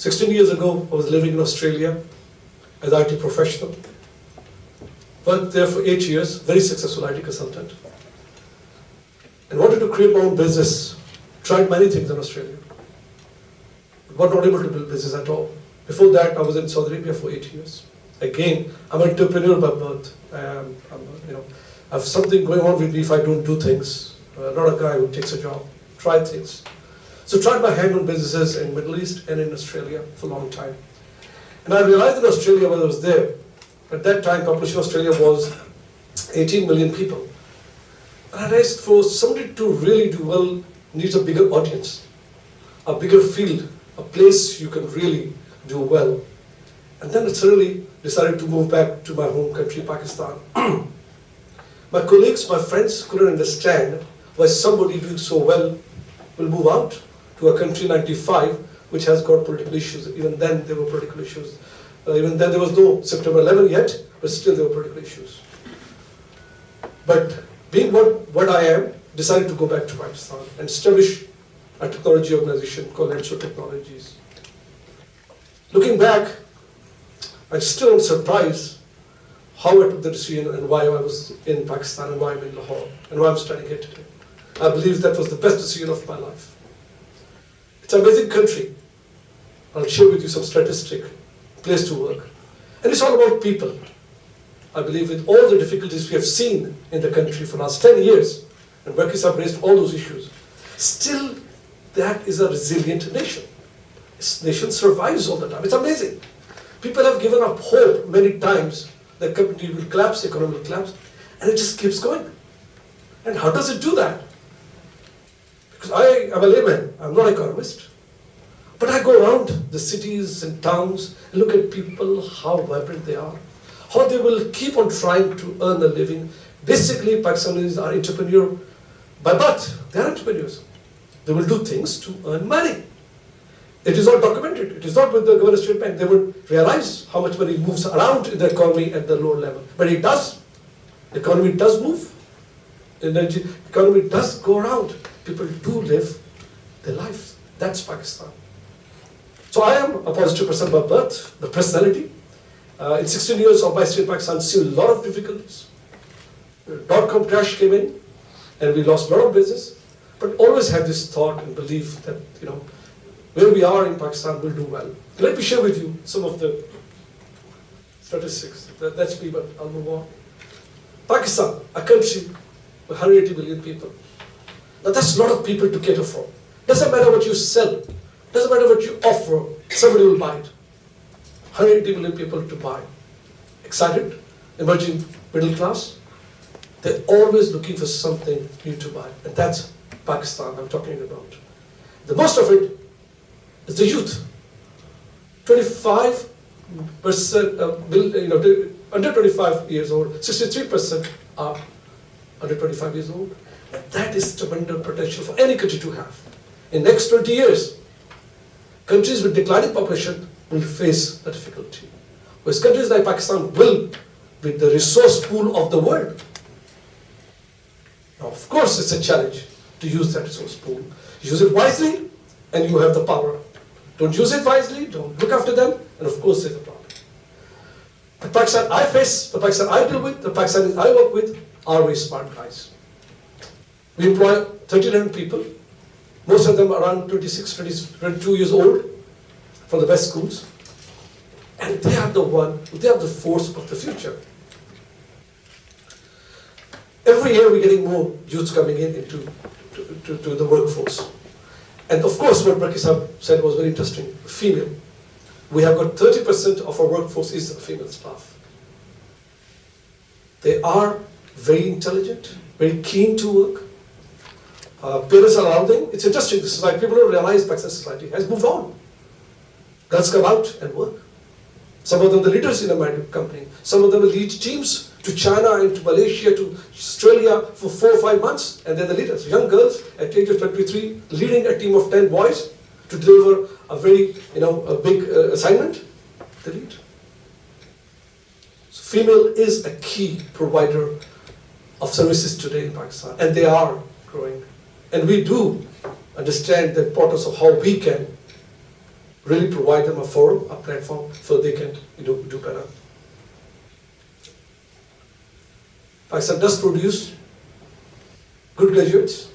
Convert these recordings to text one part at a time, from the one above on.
16 years ago, I was living in Australia as an IT professional. Worked there for 8 years, very successful IT consultant. And wanted to create my own business. Tried many things in Australia. But not able to build business at all. Before that, I was in Saudi Arabia for 8 years. Again, I'm an entrepreneur by birth. I have something going on with me if I don't do things. Not a guy who takes a job. Try things. So tried my hand on businesses in Middle East and in Australia for a long time. And I realized in Australia when I was there, at that time population of Australia was 18 million people. And I realized for somebody to really do well needs a bigger audience, a bigger field, a place you can really do well. And then I suddenly decided to move back to my home country, Pakistan. My colleagues, my friends couldn't understand why somebody doing so well will move out to a country 95 which has got political issues. Even then there were political issues. Even then there was no September 11 yet, but still there were political issues. But being what I am, decided to go back to Pakistan and establish a technology organization called Ensure Technologies. Looking back, I still am surprised how I took the decision and why I was in Pakistan and why I'm in Lahore and why I'm standing here today. I believe that was the best decision of my life. It's an amazing country. I'll share with you some statistic, place to work. And it's all about people. I believe with all the difficulties we have seen in the country for the last 10 years, and Berkis have raised all those issues, still that is a resilient nation. This nation survives all the time. It's amazing. People have given up hope many times that the country will collapse, the economy will collapse, and it just keeps going. And how does it do that? Because I am a layman, I'm not an economist. But I go around the cities and towns and look at people, how vibrant they are, how they will keep on trying to earn a living. Basically, Pakistanis are entrepreneurs by birth. They are entrepreneurs. They will do things to earn money. It is all documented. It is not with the Governor State Bank. They would realize how much money moves around in the economy at the lower level. But it does. The economy does move. The economy does go around. People do live their lives. That's Pakistan. So I am a positive person by birth, the personality. In 16 years of my stay in Pakistan, I've seen a lot of difficulties. The dot-com crash came in, and we lost a lot of business. But always had this thought and belief that, where we are in Pakistan, we'll do well. Let me share with you some of the statistics. That's me, but I'll move on. Pakistan, a country with 180 million people. Now that's a lot of people to cater for. Doesn't matter what you sell. Doesn't matter what you offer. Somebody will buy it. 180 million people to buy. Excited? Emerging middle class? They're always looking for something new to buy. And that's Pakistan I'm talking about. The most of it is the youth. 25%, under 25 years old, 63% are under 25 years old. And that is tremendous potential for any country to have. In the next 20 years, countries with declining population will face a difficulty. Whereas countries like Pakistan will be the resource pool of the world. Now, of course, it's a challenge to use that resource pool. Use it wisely, and you have the power. Don't use it wisely, don't look after them, and of course there's a problem. The Pakistan I face, the Pakistan I deal with, the Pakistanis I work with are very smart guys. We employ 1,300 people, most of them around 26, 22 years old, from the best schools. And they are the force of the future. Every year we're getting more youths coming into the workforce. And of course, what Berkis said was very interesting, female. We have got 30% of our workforce is female staff. They are very intelligent, very keen to work. Parents are allowing. It's interesting, this is like people don't realize Pakistan society has moved on. Girls come out and work. Some of them the leaders in a company. Some of them will lead teams to China and to Malaysia, to Australia for 4 or 5 months, and they're the leaders. Young girls at the age of 23 leading a team of 10 boys to deliver a very, a big assignment. They lead. So female is a key provider of services today in Pakistan, and they are growing. And we do understand the importance of how we can really provide them a forum, a platform, so they can do better. Pakistan does produce good graduates.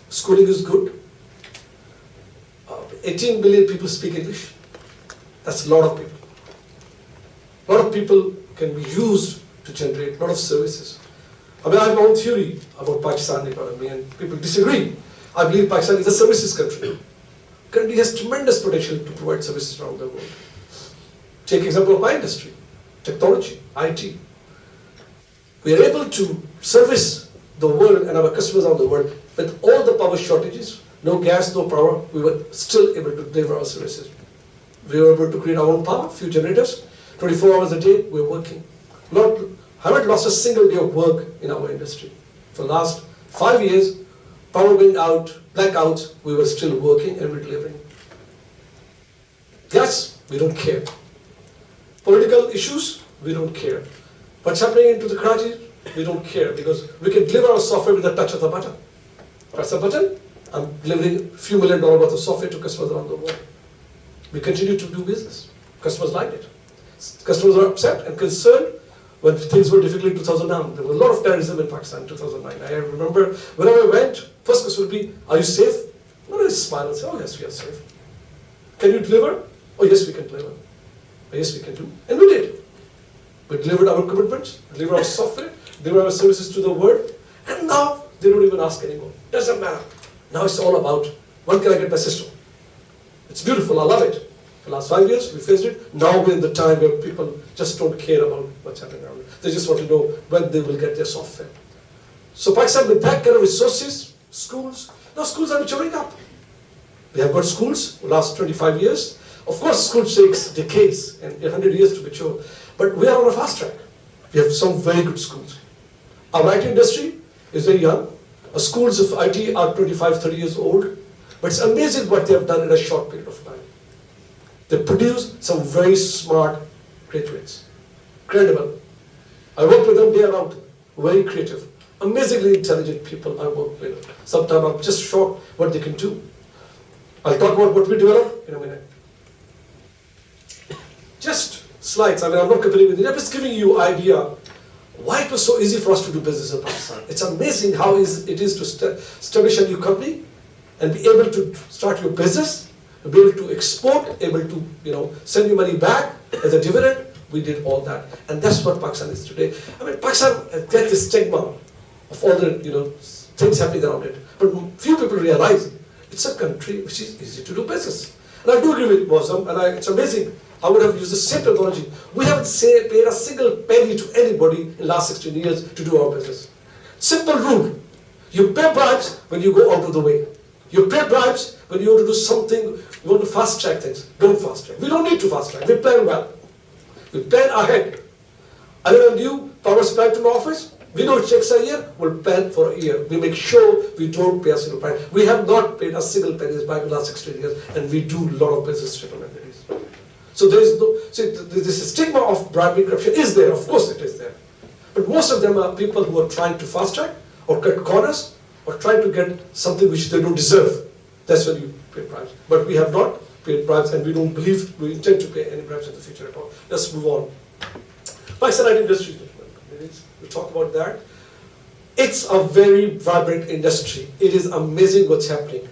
Schooling is good. 18 million people speak English. That's a lot of people. A lot of people can be used to generate a lot of services. I mean, I have my own theory about Pakistan economy, and people disagree. I believe Pakistan is a services country. Country has tremendous potential to provide services around the world. Take example of my industry, technology, IT. We are able to service the world and our customers around the world with all the power shortages, no gas, no power, we were still able to deliver our services. We were able to create our own power, few generators, 24 hours a day, we're working. Haven't lost a single day of work in our industry. For the last 5 years, power going out, blackouts, we were still working and we're delivering. Gas, we don't care. Political issues, we don't care. What's happening into the Karachi, we don't care, because we can deliver our software with a touch of the button. Press a button, I'm delivering a few $1 million worth of software to customers around the world. We continue to do business. Customers like it. Customers are upset and concerned when things were difficult in 2009. There was a lot of terrorism in Pakistan in 2009. I remember whenever I went, first question would be, are you safe? No, I smile and say, oh yes, we are safe. Can you deliver? Oh yes, we can deliver. Oh yes, we can do. And we did. We delivered our commitments, delivered our software, delivered our services to the world, and now they don't even ask anymore. Doesn't matter. Now it's all about, when can I get my system? It's beautiful, I love it. The last 5 years, we faced it. Now we're in the time where people just don't care about what's happening around them. They just want to know when they will get their software. So Pakistan, with that kind of resources, schools, now schools are maturing up. We have got schools for the last 25 years. Of course, schools takes decades and 100 years to mature, but we are on a fast track. We have some very good schools. Our IT industry is very young. Our schools of IT are 25, 30 years old, but it's amazing what they have done in a short period of time. They produce some very smart graduates. Credible. I work with them day around, very creative, amazingly intelligent people I work with. Sometimes I'm just shocked what they can do. I'll talk about what we develop in a minute. Just slides, I mean, I'm not comparing with it, I'm just giving you an idea why it was so easy for us to do business in Pakistan. It's amazing how easy it is to establish a new company and be able to start your business, be able to export, able to send you money back as a dividend. We did all that, and that's what Pakistan is today. I mean, Pakistan gets this stigma of all the things happening around it, but few people realize it's a country which is easy to do business. And I do agree with Muslim, and it's amazing. I would have used the same technology. We haven't paid a single penny to anybody in the last 16 years to do our business. Simple rule. You pay bribes when you go out of the way. You pay bribes when you want to do something, you want to fast track things. Don't fast track. We don't need to fast track. We plan well. We plan ahead. I got a new power supply to my office. We know it takes a year. We'll plan for a year. We make sure we don't pay a single penny. We have not paid a single penny bribe in the last 16 years, and we do a lot of business treatment. So there is no, this stigma of bribery corruption is there, of course it is there. But most of them are people who are trying to fast track or cut corners or trying to get something which they don't deserve. That's when you pay bribes. But we have not paid bribes, and we don't believe we intend to pay any bribes in the future at all. Let's move on. Pakistan industry, we'll talk about that. It's a very vibrant industry. It is amazing what's happening.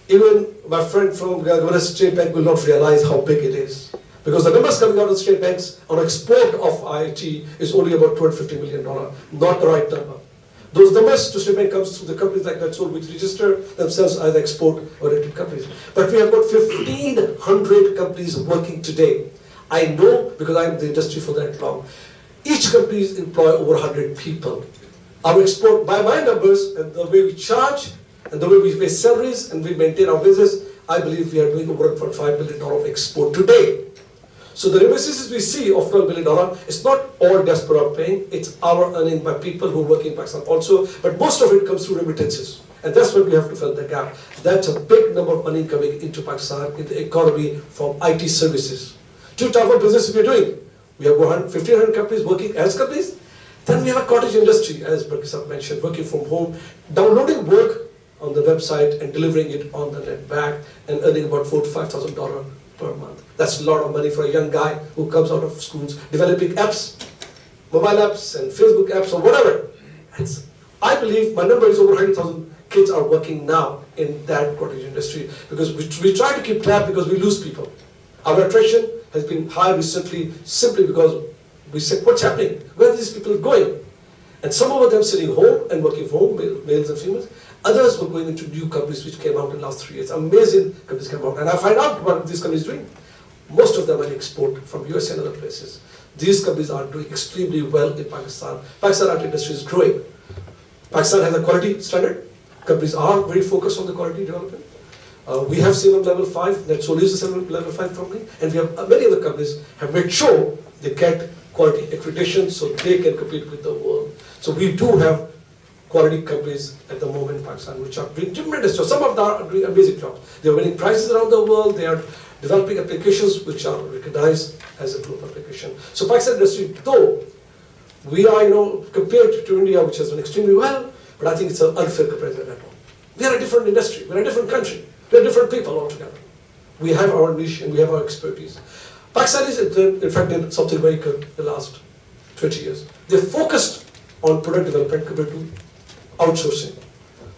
Even my friend from Governor State Bank will not realize how big it is. Because the numbers coming out of state banks on export of IT is only about $250 million, not the right number. Those numbers to state bank comes through the companies like that, which register themselves as export-oriented companies. But we have about 1,500 companies working today. I know because I'm in the industry for that long. Each company employ over 100 people. Our export, by my numbers, and the way we charge, and the way we pay salaries and we maintain our business, I believe we are doing over $1.5 billion of export today. So the remittances we see of $12 billion, it's not all diaspora paying, it's our earning by people who work in Pakistan also, but most of it comes through remittances. And that's what we have to fill the gap. That's a big number of money coming into Pakistan, in the economy from IT services. Two types of business we are doing. We have 1,500 companies working as companies. Then we have a cottage industry, as Barkisab mentioned, working from home, downloading work on the website and delivering it on the net back and earning about $4,000 to $5,000 per month. That's a lot of money for a young guy who comes out of schools developing apps, mobile apps and Facebook apps or whatever. I believe my number is over 100,000 kids are working now in that cottage industry, because we try to keep tab because we lose people. Our attrition has been high recently simply because we said, what's happening? Where are these people going? And some of them sitting home and working from home, males and females. Others were going into new companies which came out in the last 3 years. Amazing companies came out. And I find out what these companies are doing. Most of them are export from US and other places. These companies are doing extremely well in Pakistan. Pakistan art industry is growing. Pakistan has a quality standard. Companies are very focused on the quality development. We have CMM level 5, that's only is a CMM level 5 company, and we have many other companies have made sure they get quality accreditation so they can compete with the world. So we do have quality companies at the moment in Pakistan which are doing tremendous jobs. Some of them are doing amazing jobs. They are winning prizes around the world, they are developing applications which are recognized as a global application. So Pakistan industry, though, we are, compared to India, which has done extremely well, but I think it's an unfair comparison at all. We are a different industry, we are a different country, we are different people altogether. We have our niche and we have our expertise. Pakistan is, in fact, did something very good the last 20 years. They focused on product development compared to outsourcing.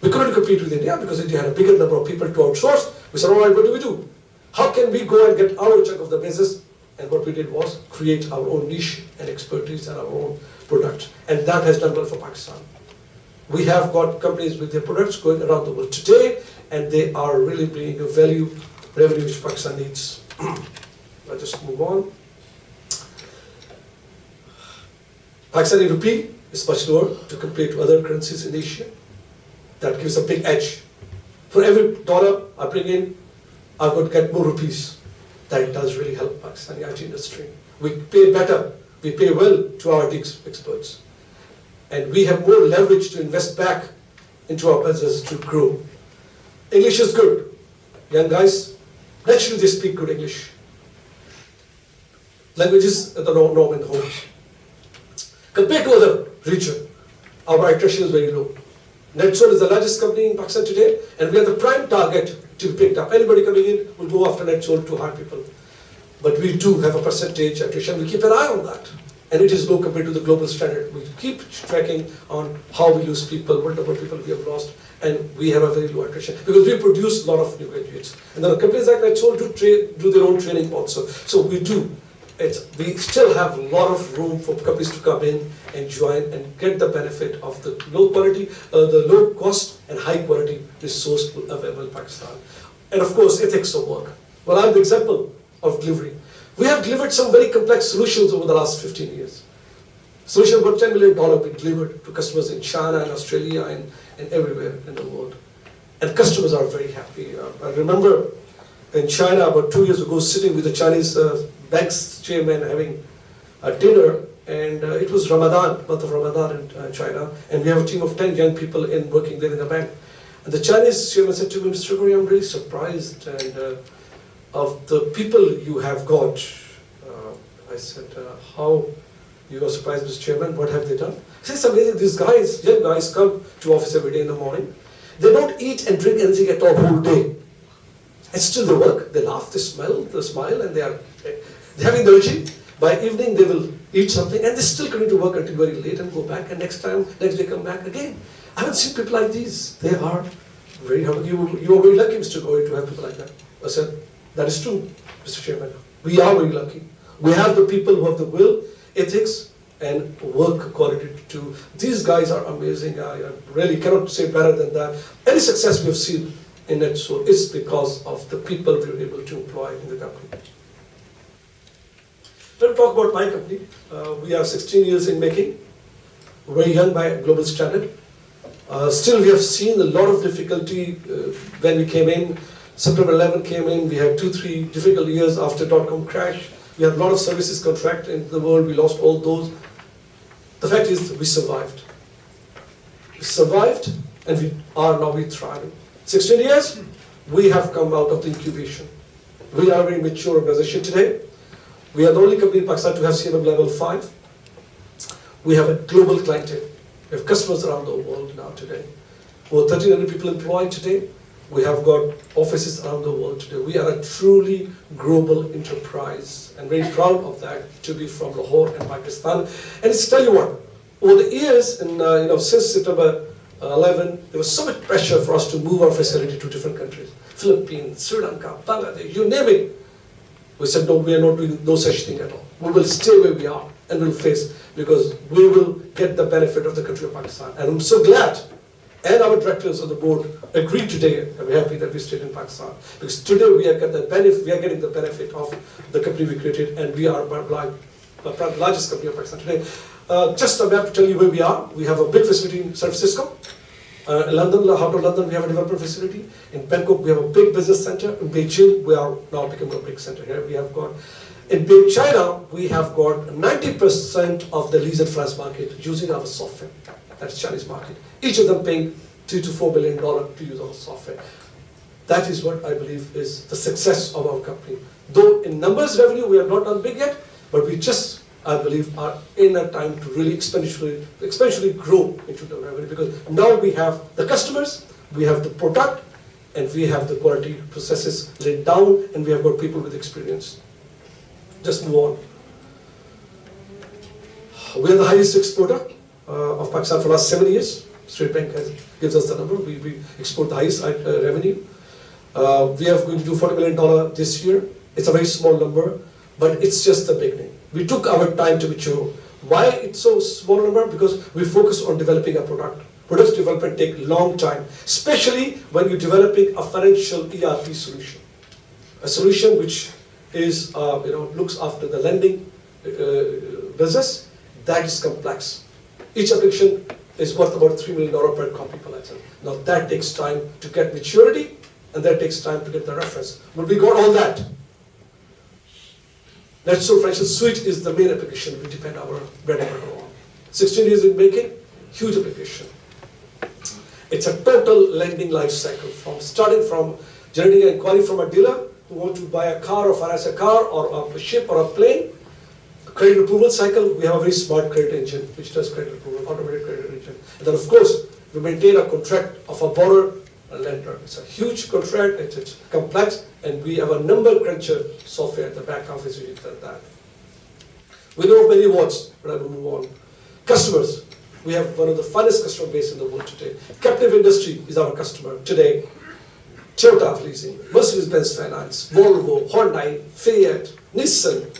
We couldn't compete with India because India had a bigger number of people to outsource. We said, all right, what do we do? How can we go and get our chunk of the business? And what we did was create our own niche and expertise and our own product. And that has done well for Pakistan. We have got companies with their products going around the world today, and they are really bringing a revenue which Pakistan needs. I'll just move on. Pakistani rupee is much lower to compare to other currencies in Asia. That gives a big edge. For every dollar I bring in, I've got to get more rupees. That does really help Pakistani IT industry. We pay better, we pay well to our experts. And we have more leverage to invest back into our business to grow. English is good. Young guys, naturally they speak good English. Languages are the norm in the homes. Compared to other regions, our attrition is very low. NetSol is the largest company in Pakistan today, and we are the prime target to be picked up. Anybody coming in will go after NetSol to hire people. But we do have a percentage attrition. We keep an eye on that. And it is low compared to the global standard. We keep tracking on how we lose people, what number of people we have lost, and we have a very low attrition. Because we produce a lot of new graduates. And then companies like NetSol do their own training also. So we do. We still have a lot of room for companies to come in and join and get the benefit of the low quality, the low cost and high quality resource pool available in Pakistan. And of course, ethics of work. Well, I'm the example of delivery. We have delivered some very complex solutions over the last 15 years. Solutions worth $10 million being delivered to customers in China and Australia and everywhere in the world. And customers are very happy. I remember in China about 2 years ago sitting with the Chinese bank's chairman having a dinner, and it was Ramadan, month of Ramadan in China, and we have a team of 10 young people working there in the bank. And the Chinese chairman said to me, Mr. Gori, I'm really surprised of the people you have got. I said, how you are surprised, Mr. Chairman, what have they done? He said, it's amazing, these guys, young guys come to office every day in the morning. They don't eat and drink anything at all whole day. And still they work, they laugh, they smile, and they're having the energy. By evening they will eat something, and they're still coming to work until very late and go back, and next day come back again. I haven't seen people like these. They are very happy. You are very lucky, Mr. Gori, to have people like that. I said, that is true, Mr. Chairman. We are very lucky. We have the people who have the will, ethics, and work quality too. These guys are amazing. I really cannot say better than that. Any success we have seen in NetSol is because of the people we were able to employ in the company. Let me talk about my company. We are 16 years in making, very young by global standard. Still, we have seen a lot of difficulty when we came in. September 11 came in, we had 2-3 difficult years after .com crash. We had a lot of services contract in the world, we lost all those. The fact is, we survived. We survived, and we are now thriving. 16 years, we have come out of the incubation. We are a very mature organization today. We are the only company in Pakistan to have CMM level 5. We have a global clientele. We have customers around the world now today. Over 1,300 people employed today. We have got offices around the world today. We are a truly global enterprise, and very proud of that to be from Lahore and Pakistan. And it's tell you what, over the years, since September 11, there was so much pressure for us to move our facility to different countries, Philippines, Sri Lanka, Bangladesh, you name it. We said, no, we are not doing no such thing at all. We will stay where we are and we'll face, because we will get the benefit of the country of Pakistan. And I'm so glad, and our directors of the board agreed today, and we're happy that we stayed in Pakistan, because today we are getting the benefit of the company we created, and we are the largest company of Pakistan today. Just a map to tell you where we are. We have a big facility in San Francisco. In London, out of London, we have a development facility. In Bangkok, we have a big business center. In Beijing, we are now becoming a big center here. We have got, in China, we have got 90% of the lease and finance market using our software. That's Chinese market. Each of them paying $2 to $4 billion to use our software. That is what I believe is the success of our company. Though in numbers revenue, we have not done big yet, but we just, I believe, are in a time to really exponentially grow into the revenue, because now we have the customers, we have the product, and we have the quality processes laid down, and we have got people with experience. Just move on. We are the highest exporter of Pakistan for the last 7 years. State Bank gives us the number. We export the highest revenue. We are going to do $40 million this year. It's a very small number, but it's just the beginning. We took our time to mature. Why it's so small number? Because we focus on developing a product. Products development take a long time, especially when you're developing a financial ERP solution. A solution which is, looks after the lending business. That is complex. Each application is worth about $3 million per copy per license. Now that takes time to get maturity, and that takes time to get the reference. But we got all that. NetSol Financial Suite is the main application we depend our bread and butter on. 16 years in making, huge application. It's a total lending life cycle, starting from generating an inquiry from a dealer who wants to buy a car or finance a car or a ship or a plane. Credit approval cycle, we have a very smart credit engine which does credit approval, automated credit engine. And then of course, we maintain a contract of a borrower and lender. It's a huge contract, it's complex, and we have a number cruncher software at the back office which does that. We know of many awards, but I will move on. Customers, we have one of the finest customer base in the world today. Captive industry is our customer today. Toyota Leasing, Mercedes-Benz Finance, Volvo, Hyundai, Fiat, Nissan.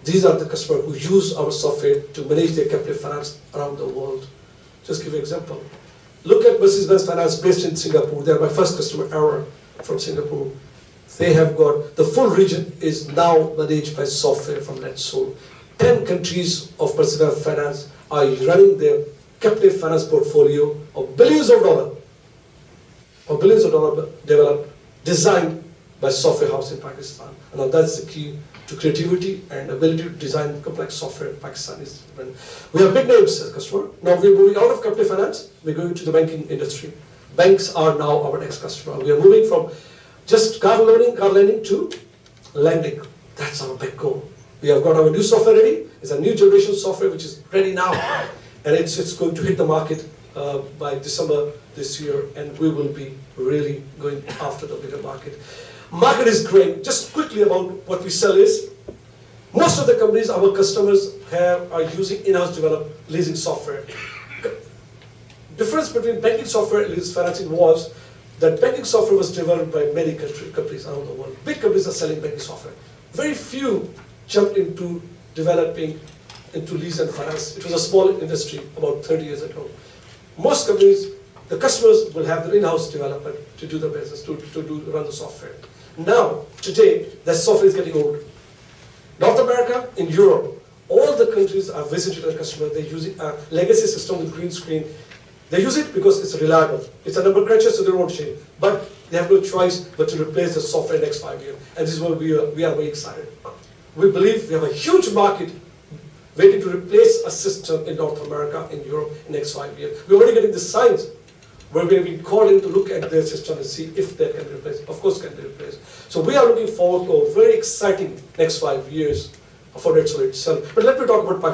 These are the customers who use our software to manage their captive finance around the world. Just give you an example. Look at Mercedes-Benz Finance based in Singapore. They are my first customer ever from Singapore. They have got, the full region is now managed by software from NetSol. 10 countries of Mercedes-Benz Finance are running their captive finance portfolio of billions of dollars developed, designed by software house in Pakistan. And now that's the key to creativity and ability to design complex software in Pakistan. We have big names as customer. Now we're moving out of captive finance, we're going to the banking industry. Banks are now our next customer. We are moving from just car lending to lending. That's our big goal. We have got our new software ready. It's a new generation software which is ready now. And it's going to hit the market by December this year, and we will be really going after the bigger market. Market is growing. Just quickly about what we sell is, most of the companies, our customers are using in-house developed leasing software. Difference between banking software and lease financing was that banking software was developed by many companies around the world. Big companies are selling banking software. Very few jumped into developing into lease and finance. It was a small industry about 30 years ago. Most companies, the customers will have their in-house development to do the business, to run the software. Now, today, that software is getting old. North America, in Europe, all the countries I've visited a customer, they're using a legacy system with green screen. They use it because it's reliable. It's a number cruncher, so they won't change. But they have no choice but to replace the software in the next 5 years. And this is where we are very excited. We believe we have a huge market waiting to replace a system in North America, in Europe, in the next 5 years. We're already getting the signs where we're being called in to look at their system and see if they can be replaced. Of course, can be replaced. So we are looking forward to a very exciting next 5 years for NetSol itself. But let me talk about Pakistan.